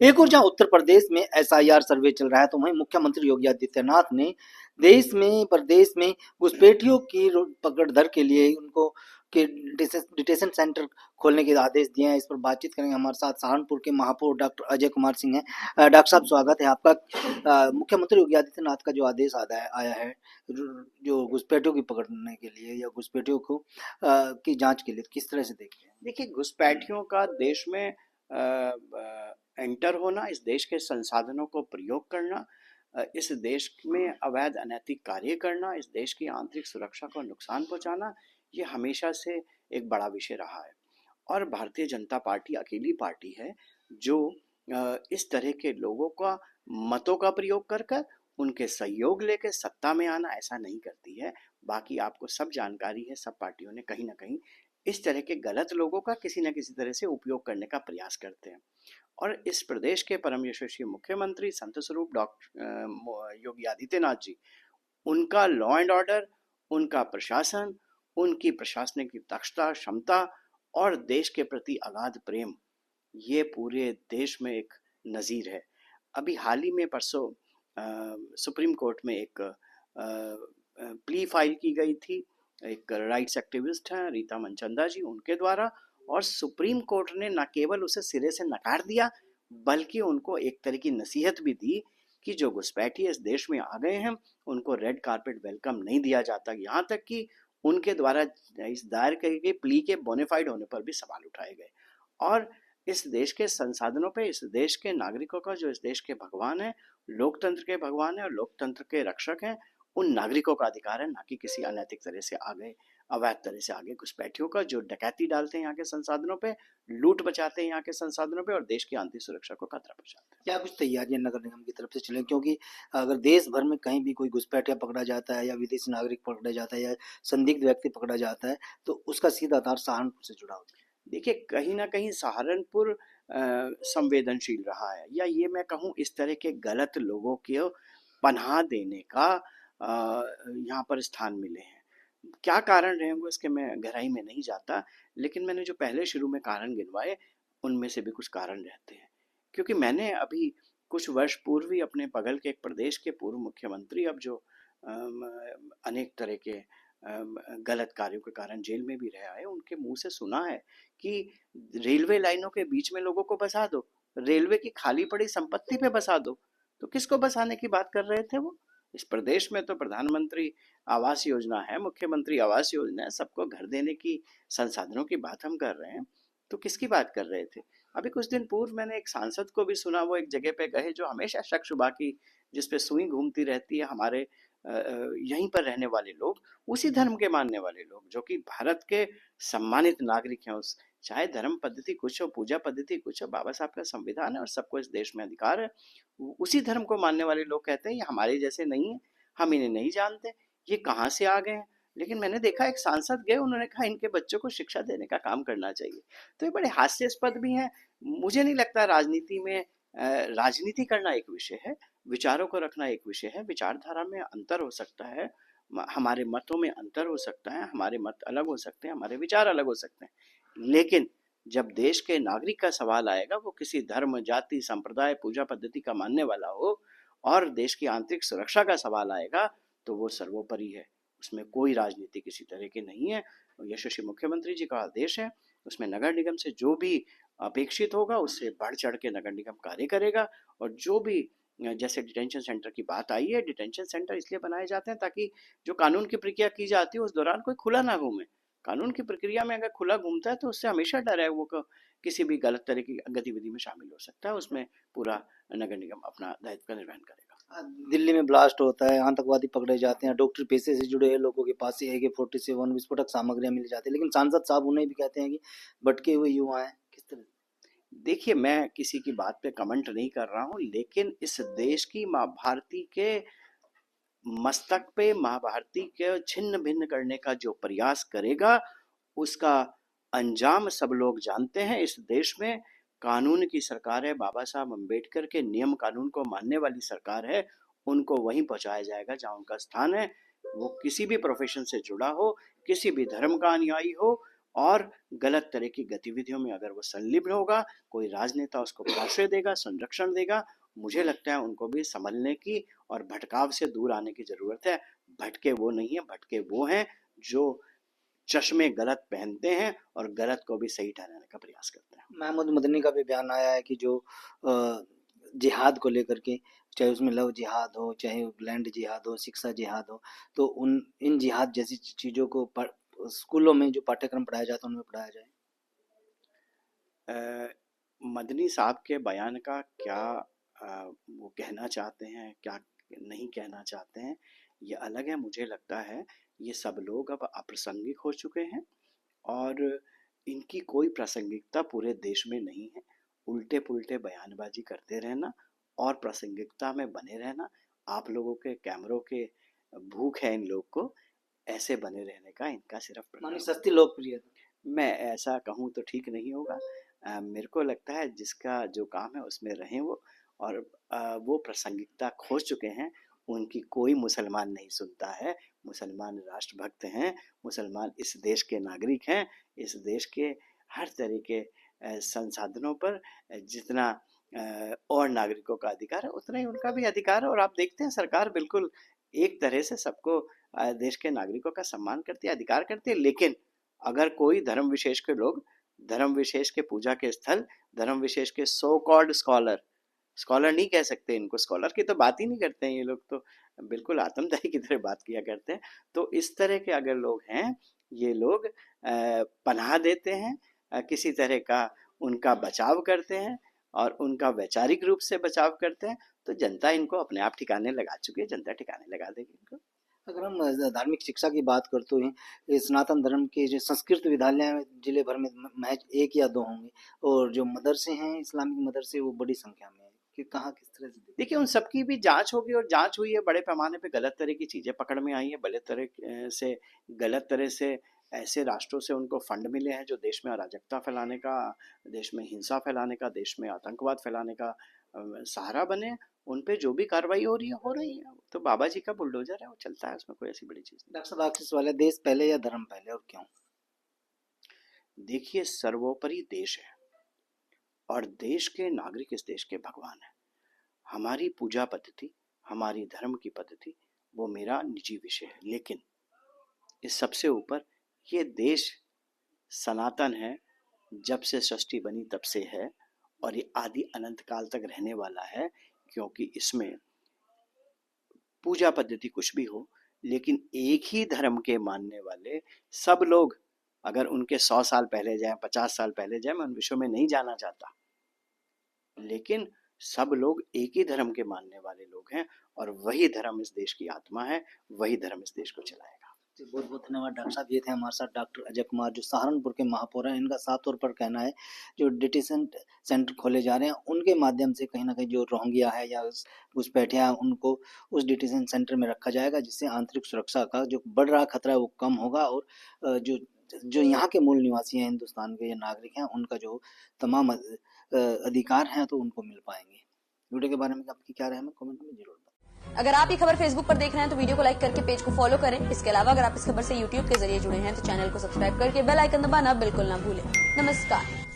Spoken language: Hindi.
एक और जहां उत्तर प्रदेश में एसआईआर सर्वे चल रहा है, तो वहीं मुख्यमंत्री योगी आदित्यनाथ ने देश में प्रदेश में घुसपैठियों की पकड़ के लिए उनको के डिटेशन सेंटर खोलने के आदेश दिए हैं। इस पर बातचीत करेंगे। हमारे साथ सहारनपुर के महापौर डॉक्टर अजय कुमार सिंह हैं। डॉक्टर साहब, स्वागत है आपका। मुख्यमंत्री योगी आदित्यनाथ का जो आदेश आया है जो घुसपैठियों की पकड़ने के लिए या घुसपैठियों को की जांच के लिए, किस तरह से देखते हैं? देखिए, घुसपैठियों का देश में एंटर होना, इस देश के संसाधनों को प्रयोग करना, इस देश में अवैध अनैतिक कार्य करना, इस देश की आंतरिक सुरक्षा को नुकसान पहुंचाना, ये हमेशा से एक बड़ा विषय रहा है। और भारतीय जनता पार्टी अकेली पार्टी है जो इस तरह के लोगों का मतों का प्रयोग कर कर उनके सहयोग लेके सत्ता में आना ऐसा नहीं करती है। बाकी आपको सब जानकारी है, सब पार्टियों ने कहीं ना कहीं इस तरह के गलत लोगों का किसी न किसी तरह से उपयोग करने का प्रयास करते हैं। और इस प्रदेश के परम यशस्वी मुख्यमंत्री संत स्वरूप डॉक्टर योगी आदित्यनाथ जी, उनका लॉ एंड ऑर्डर, उनका प्रशासन, उनकी प्रशासनिक दक्षता, क्षमता और देश के प्रति अगाध प्रेम, ये पूरे देश में एक नज़ीर है। अभी हाल ही में परसों सुप्रीम कोर्ट में एक प्ली फाइल की गई थी, एक राइट्स एक्टिविस्ट हैं रीता मनचंदा जी, उनके द्वारा। और सुप्रीम कोर्ट ने न केवल उसे सिरे से नकार दिया, बल्कि उनको एक तरह की नसीहत भी दी कि जो घुसपैठी इस देश में आ गए हैं उनको रेड कारपेट वेलकम नहीं दिया जाता। यहाँ तक कि उनके द्वारा इस दायर की गई प्ली के बोनेफाइड होने पर भी सवाल उठाए गए। और इस देश के संसाधनों पे, इस देश के नागरिकों का, जो इस देश के भगवान है, लोकतंत्र के भगवान है और लोकतंत्र के रक्षक हैं, उन नागरिकों का अधिकार है, ना कि किसी अनैतिक तरह से आगे, अवैध तरह से आगे घुसपैठियों का, जो डकैती डालते हैं यहाँ के संसाधनों पे, लूट बचाते हैं यहाँ के संसाधनों पे और देश की आंतरिक सुरक्षा को खतरा पहुंचाते हैं। क्या कुछ तैयारियां नगर निगम की तरफ से चलें? क्योंकि अगर देश भर में कहीं भी कोई घुसपैठिया पकड़ा जाता है या विदेशी नागरिक पकड़ा जाता है या संदिग्ध व्यक्ति पकड़ा जाता है, तो उसका सीधा आधार सहारनपुर से जुड़ा होता है। देखिए, कहीं ना कहीं सहारनपुर संवेदनशील रहा है, या ये मैं कहूँ इस तरह के गलत लोगों को पनाह देने का यहाँ पर स्थान मिले हैं। क्या कारण रहे होंगे इसके मैं गहराई में नहीं जाता, लेकिन मैंने जो पहले शुरू में कारण गिनवाए उनमें से भी कुछ कारण रहते हैं। क्योंकि मैंने अभी कुछ वर्ष पूर्व ही अपने बगल के एक प्रदेश के पूर्व मुख्यमंत्री, अब जो अनेक तरह के गलत कार्यों के कारण जेल में भी रहा है, उनके मुंह से सुना है कि रेलवे लाइनों के बीच में लोगों को बसा दो, रेलवे की खाली पड़ी संपत्ति पे बसा दो। तो किसको बसाने की बात कर रहे थे वो? इस प्रदेश में तो प्रधानमंत्री आवास योजना है, मुख्यमंत्री आवास योजना है, सबको घर देने की संसाधनों की बात हम कर रहे हैं। तो किसकी बात कर रहे थे? अभी कुछ दिन पूर्व मैंने एक सांसद को भी सुना, वो एक जगह पे गए जो हमेशा शक शुबा की, जिसपे सुई घूमती रहती है, हमारे यहीं पर रहने वाले लोग, उसी धर्म के मानने वाले लोग, जो कि भारत के सम्मानित नागरिक हैं, उस चाहे धर्म पद्धति कुछ हो, पूजा पद्धति कुछ हो, बाबा साहब का संविधान है और सबको इस देश में अधिकार है। उसी धर्म को मानने वाले लोग कहते हैं ये हमारे जैसे नहीं है, हम इन्हें नहीं जानते, ये कहाँ से आ गए हैं। लेकिन मैंने देखा एक सांसद गए, उन्होंने कहा इनके बच्चों को शिक्षा देने का काम करना चाहिए। तो ये बड़े हास्यास्पद भी हैं। मुझे नहीं लगता राजनीति में राजनीति करना एक विषय है, विचारों को रखना एक विषय है, विचारधारा में अंतर हो सकता है, हमारे मतों में अंतर हो सकता है, हमारे मत अलग हो सकते हैं, हमारे विचार अलग हो सकते हैं, लेकिन जब देश के नागरिक का सवाल आएगा, वो किसी धर्म, जाति, संप्रदाय, पूजा पद्धति का मानने वाला हो, और देश की आंतरिक सुरक्षा का सवाल आएगा, तो वो सर्वोपरि है। उसमें कोई राजनीति किसी तरह की नहीं है। यशस्वी मुख्यमंत्री जी का आदेश है, उसमें नगर निगम से जो भी अपेक्षित होगा उससे बढ़ चढ़ के नगर निगम कार्य करेगा। और जो भी, जैसे डिटेंशन सेंटर की बात आई है, डिटेंशन सेंटर इसलिए बनाए जाते हैं ताकि जो कानून की प्रक्रिया की जाती है उस दौरान कोई खुला ना घूमे। कानून की प्रक्रिया में अगर खुला घूमता है तो उससे हमेशा डर है, वो किसी भी गलत तरह की गतिविधि में शामिल हो सकता है। उसमें पूरा नगर निगम अपना दायित्व का निर्वहन करेगा। दिल्ली में ब्लास्ट होता है, आतंकवादी पकड़े जाते हैं, डॉक्टर पेशे से जुड़े लोगों के पास से AK-47 विस्फोटक सामग्रियां मिल जाती है, लेकिन सांसद साहब उन्हें भी कहते हैं कि भटके हुए युवा हैं। किस तरह? देखिए, मैं किसी की बात पे कमेंट नहीं कर रहा हूँ, लेकिन इस देश की माँ भारती के मस्तक पे माँ भारती के छिन्न भिन्न करने का जो प्रयास करेगा, उसका अंजाम सब लोग जानते हैं। इस देश में कानून की सरकार है, बाबा साहब अम्बेडकर के नियम कानून को मानने वाली सरकार है। उनको वहीं पहुंचाया जाएगा जहां उनका स्थान है। वो किसी भी प्रोफेशन से जुड़ा हो, किसी भी धर्म का अनुयायी हो, और गलत तरह की गतिविधियों में अगर वो संलिप्त होगा, कोई राजनेता उसको आश्रय देगा, संरक्षण देगा, मुझे लगता है उनको भी संभलने की और भटकाव से दूर आने की जरूरत है। भटके वो नहीं है, भटके वो हैं जो चश्मे गलत पहनते हैं और गलत को भी सही ठहराने का प्रयास करते हैं। महमूद मदनी का भी बयान आया है कि जो जिहाद को लेकर के, चाहे उसमें लव जिहाद हो, चाहे लैंड जिहाद हो, शिक्षा जिहाद हो, तो इन जिहाद जैसी चीज़ों को स्कूलों में जो पाठ्यक्रम पढ़ाया जाता है उनमें पढ़ाया जाए। मदनी साहब के बयान का क्या वो कहना चाहते हैं, क्या नहीं कहना चाहते हैं, ये अलग है। मुझे लगता है ये सब लोग अब अप्रासंगिक हो चुके हैं और इनकी कोई प्रासंगिकता पूरे देश में नहीं है। उल्टे पुल्टे बयानबाजी करते रहना और प्रासंगिकता में बने रहना, आप लोगों के कैमरों के भूख है इन लोग को, ऐसे बने रहने का इनका सिर्फ मानी सस्ती लोकप्रियता। मैं ऐसा कहूँ तो ठीक नहीं होगा। मेरे को लगता है जिसका जो काम है उसमें रहें वो, और वो प्रासंगिकता खोज चुके हैं। उनकी कोई मुसलमान नहीं सुनता है। मुसलमान राष्ट्रभक्त हैं, मुसलमान इस देश के नागरिक हैं। इस देश के हर तरह के संसाधनों पर जितना और नागरिकों का अधिकार है उतना ही उनका भी अधिकार है। और आप देखते हैं सरकार बिल्कुल एक तरह से सबको देश के नागरिकों का सम्मान करती है, अधिकार करती है। लेकिन अगर कोई धर्म विशेष के लोग, धर्म विशेष के पूजा के स्थल, धर्म विशेष के सो कॉल्ड स्कॉलर, स्कॉलर नहीं कह सकते इनको, स्कॉलर की तो बात ही नहीं करते हैं ये लोग, तो बिल्कुल आतंकवादी की तरह बात किया करते हैं। तो इस तरह के अगर लोग हैं, ये लोग पनाह देते हैं, किसी तरह का उनका बचाव करते हैं और उनका वैचारिक रूप से बचाव करते हैं, तो जनता इनको अपने आप ठिकाने लगा चुकी है, जनता ठिकाने लगा देगी इनको। अगर हम धार्मिक शिक्षा की बात करते हैं, सनातन धर्म के जो संस्कृत विद्यालय जिले भर में महज 1 या 2 होंगे, और जो मदरसे हैं इस्लामिक मदरसे वो बड़ी संख्या में है। कि कहाँ किस तरह से देखिए उन सबकी भी जांच होगी, और जांच हुई है, बड़े पैमाने पे गलत तरह की चीजें पकड़ में आई है, गलत तरह से ऐसे राष्ट्रों से उनको फंड मिले हैं जो देश में अराजकता फैलाने का, देश में हिंसा फैलाने का, देश में आतंकवाद फैलाने का सहारा बने। उन पे जो भी कार्रवाई हो रही है। तो बाबा जी का बुलडोजर है, वो चलता है, उसमें कोई ऐसी बड़ी चीज नहीं। डॉक्टर साहब आखिरी सवाल है, देश पहले या धर्म पहले, और क्यों? देखिए सर्वोपरि देश है और देश के नागरिक इस देश के भगवान है। हमारी पूजा पद्धति, हमारी धर्म की पद्धति, वो मेरा निजी विषय है, लेकिन इस सबसे ऊपर ये देश सनातन है, जब से सृष्टि बनी तब से है, और ये आदि अनंत काल तक रहने वाला है। क्योंकि इसमें पूजा पद्धति कुछ भी हो, लेकिन एक ही धर्म के मानने वाले सब लोग, अगर उनके 100 साल पहले जाए, 50 साल पहले जाए, मैं उन विषयों में नहीं जाना चाहता, लेकिन सब लोग एक ही धर्म के मानने वाले लोग हैं, और वही धर्म इस देश की आत्मा है, वही धर्म इस देश को चलाएगा। बहुत बहुत धन्यवाद डॉक्टर साहब। ये थे हमारे साथ डॉक्टर अजय कुमार, जो सहारनपुर के महापौर हैं। इनका साफ तौर पर कहना है जो डिटेंशन सेंटर खोले जा रहे हैं उनके माध्यम से कहीं ना कहीं जो रोहिंग्या है या घुसपैठिया है उनको उस डिटेंशन सेंटर में रखा जाएगा, जिससे आंतरिक सुरक्षा का जो बढ़ रहा खतरा है वो कम होगा, और जो यहाँ के मूल निवासी हैं, हिंदुस्तान के नागरिक हैं, उनका जो तमाम अधिकार हैं तो उनको मिल पाएंगे। वीडियो के बारे में आपकी क्या राय है, कमेंट में जरूर बताएं। अगर आप ये खबर फेसबुक पर देख रहे हैं तो वीडियो को लाइक करके पेज को फॉलो करें। इसके अलावा अगर आप इस खबर से यूट्यूब के जरिए जुड़े हैं तो चैनल को सब्सक्राइब करके बेल आइकन दबाना बिल्कुल ना भूलें। नमस्कार।